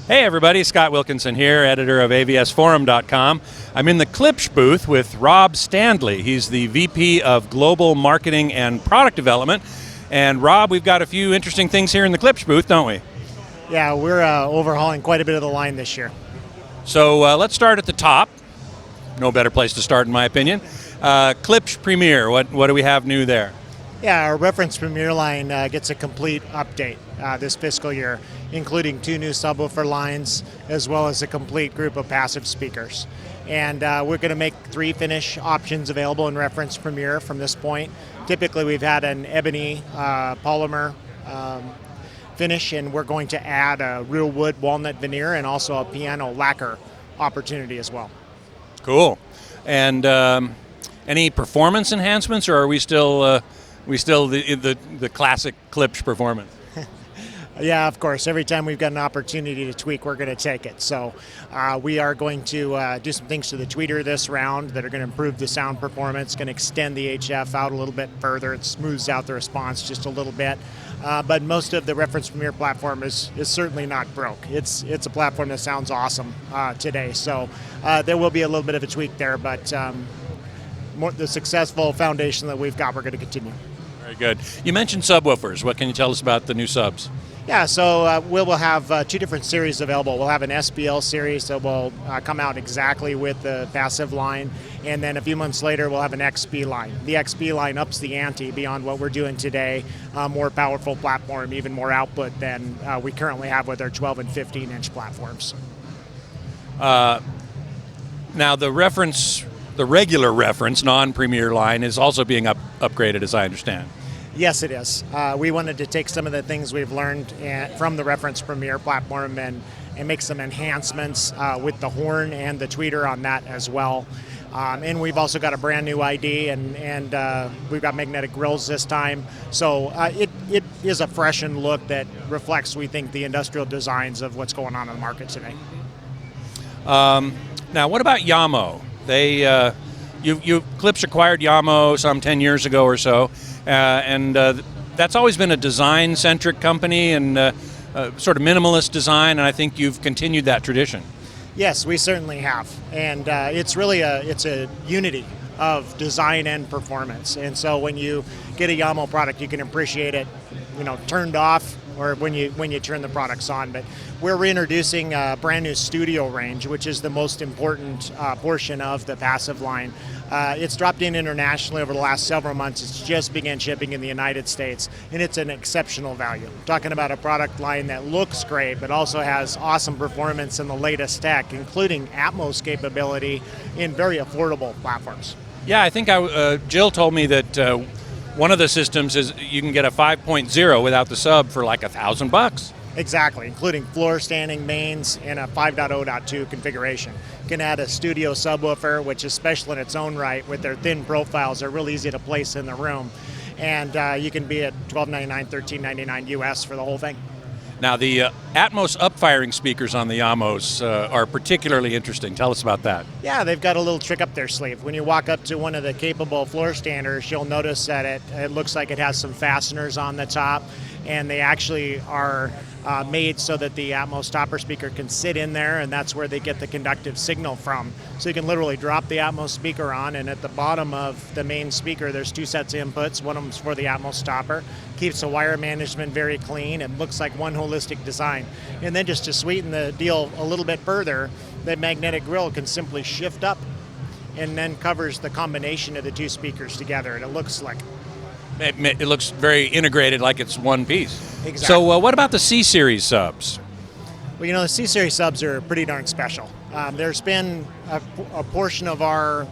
Hey everybody, Scott Wilkinson here, editor of avsforum.com. I'm in the Klipsch booth with Rob Standley. He's the VP of Global Marketing and Product Development. And Rob, we've got a few interesting things here in the Klipsch booth, don't we? Yeah, we're overhauling quite a bit of the line this year. So let's start at the top. No better place to start in my opinion. Klipsch Premier, what do we have new there? Yeah, our Reference Premier line gets a complete update this fiscal year, including 2 new subwoofer lines, as well as a complete group of passive speakers. And we're going to make 3 finish options available in Reference Premier from this point. Typically, we've had an ebony polymer finish, and we're going to add a real wood walnut veneer and also a piano lacquer opportunity as well. Cool. And any performance enhancements, or are we still the classic Klipsch performance? Yeah, of course. Every time we've got an opportunity to tweak, we're going to take it. So we are going to do some things to the tweeter this round that are going to improve the sound performance, going to extend the HF out a little bit further. It smooths out the response just a little bit. But most of the Reference Premier platform is certainly not broke. It's a platform that sounds awesome today. So there will be a little bit of a tweak there, but the successful foundation that we've got, we're going to continue. Very good. You mentioned subwoofers. What can you tell us about the new subs? Yeah, so we'll have 2 different series available. We'll have an SBL series that will come out exactly with the passive line, and then a few months later we'll have an XB line. The XB line ups the ante beyond what we're doing today, more powerful platform, even more output than we currently have with our 12 and 15-inch platforms. Now the regular Reference, non-Premier line is also being upgraded, as I understand. Yes, it is. We wanted to take some of the things we've learned from the Reference Premier platform and make some enhancements with the horn and the tweeter on that as well. And we've also got a brand new ID, and we've got magnetic grills this time. So it is a freshened look that reflects, we think, the industrial designs of what's going on in the market today. Now, what about Yamo? Klipsch acquired Yamo some 10 years ago or so. And that's always been a design-centric company and sort of minimalist design, and I think you've continued that tradition. Yes, we certainly have, and it's really a unity of design and performance. And so when you get a Yamo product, you can appreciate it, turned off, or when you turn the products on. But we're reintroducing a brand new studio range, which is the most important portion of the passive line. It's dropped in internationally over the last several months. It's just began shipping in the United States, and it's an exceptional value. We're talking about a product line that looks great, but also has awesome performance and the latest tech, including Atmos capability in very affordable platforms. Yeah, I think Jill told me that one of the systems is you can get a 5.0 without the sub for like $1,000. Exactly, including floor standing mains and a 5.0.2 configuration. You can add a studio subwoofer, which is special in its own right with their thin profiles. They're real easy to place in the room. And you can be at $12.99, $13.99 US for the whole thing. Now, the Atmos upfiring speakers on the Yamos are particularly interesting. Tell us about that. Yeah, they've got a little trick up their sleeve. When you walk up to one of the capable floor standers, you'll notice that it looks like it has some fasteners on the top, and they actually are made so that the Atmos topper speaker can sit in there, and that's where they get the conductive signal from. So you can literally drop the Atmos speaker on, and at the bottom of the main speaker, there's 2 sets of inputs. One of them's for the Atmos topper. Keeps the wire management very clean and looks like one holistic design. And then just to sweeten the deal a little bit further, the magnetic grill can simply shift up and then covers the combination of the 2 speakers together, and it looks slick. It looks very integrated, like it's one piece. Exactly. So what about the C-Series subs? Well, the C-Series subs are pretty darn special. There's been a portion of our,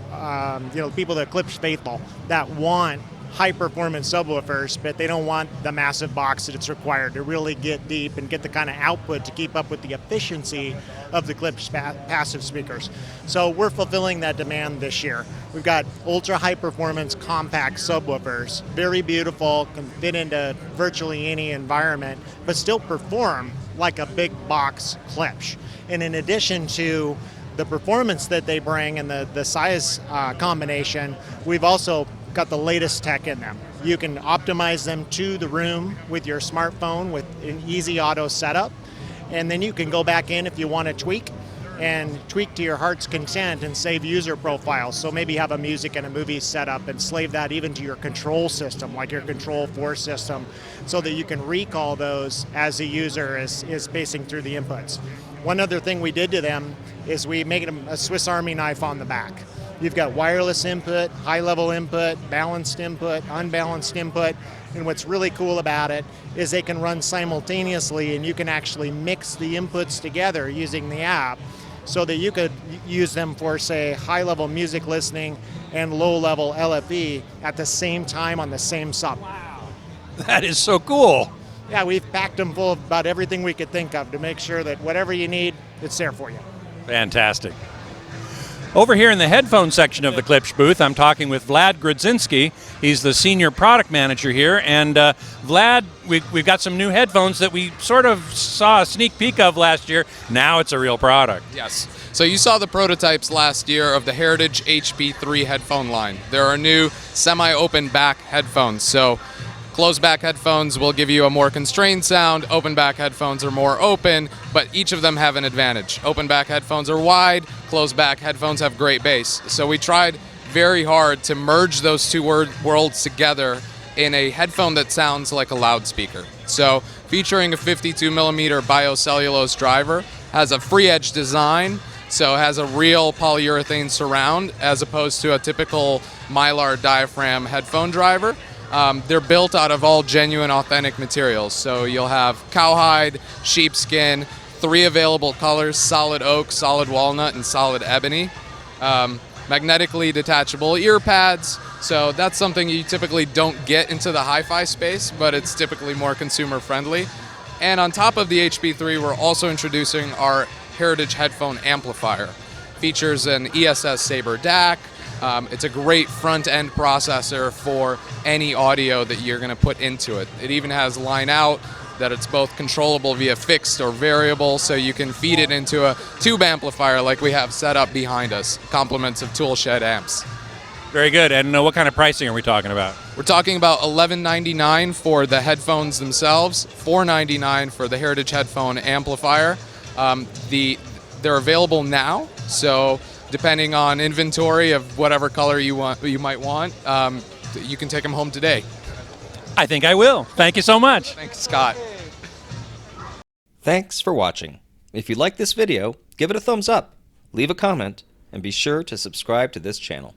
people that are Klipsch faithful that want high-performance subwoofers, but they don't want the massive box that it's required to really get deep and get the kind of output to keep up with the efficiency of the Klipsch passive speakers. So we're fulfilling that demand this year. We've got ultra-high-performance compact subwoofers, very beautiful, can fit into virtually any environment, but still perform like a big box Klipsch. And in addition to the performance that they bring and the size combination, we've also got the latest tech in them. You can optimize them to the room with your smartphone with an easy auto setup. and then you can go back in if you want to tweak to your heart's content and save user profiles. So maybe have a music and a movie set up and slave that even to your control system, like your Control 4 system, so that you can recall those as the user is pacing through the inputs. One other thing we did to them is we made them a Swiss Army knife on the back. You've got wireless input, high-level input, balanced input, unbalanced input, and what's really cool about it is they can run simultaneously, and you can actually mix the inputs together using the app so that you could use them for, say, high-level music listening and low-level LFE at the same time on the same sub. Wow. That is so cool. Yeah, we've packed them full of about everything we could think of to make sure that whatever you need, it's there for you. Fantastic. Over here in the headphone section of the Klipsch booth, I'm talking with Vlad Grodzinski. He's the senior product manager here. And Vlad, we've got some new headphones that we sort of saw a sneak peek of last year. Now it's a real product. Yes. So you saw the prototypes last year of the Heritage HP3 headphone line. There are new semi-open back headphones. So closed back headphones will give you a more constrained sound. Open back headphones are more open, but each of them have an advantage. Open back headphones are wide, closed back headphones have great bass. So we tried very hard to merge those two worlds together in a headphone that sounds like a loudspeaker. So featuring a 52 millimeter biocellulose driver, has a free edge design, so it has a real polyurethane surround as opposed to a typical Mylar diaphragm headphone driver. They're built out of all genuine, authentic materials. So you'll have cowhide, sheepskin, 3 available colors: solid oak, solid walnut, and solid ebony. Magnetically detachable ear pads. So that's something you typically don't get into the hi-fi space, but it's typically more consumer friendly. And on top of the HP3, we're also introducing our Heritage headphone amplifier. Features an ESS Sabre DAC. It's a great front-end processor for any audio that you're going to put into it. It even has line out, that it's both controllable via fixed or variable, so you can feed it into a tube amplifier like we have set up behind us. Compliments of Toolshed amps. Very good. And what kind of pricing are we talking about? We're talking about $11.99 for the headphones themselves, $4.99 for the Heritage headphone amplifier. They're available now, so depending on inventory of whatever color you might want, you can take them home today. I think I will. Thank you so much. Thanks, Scott. Thanks for watching. If you like this video, give it a thumbs up, leave a comment, and be sure to subscribe to this channel.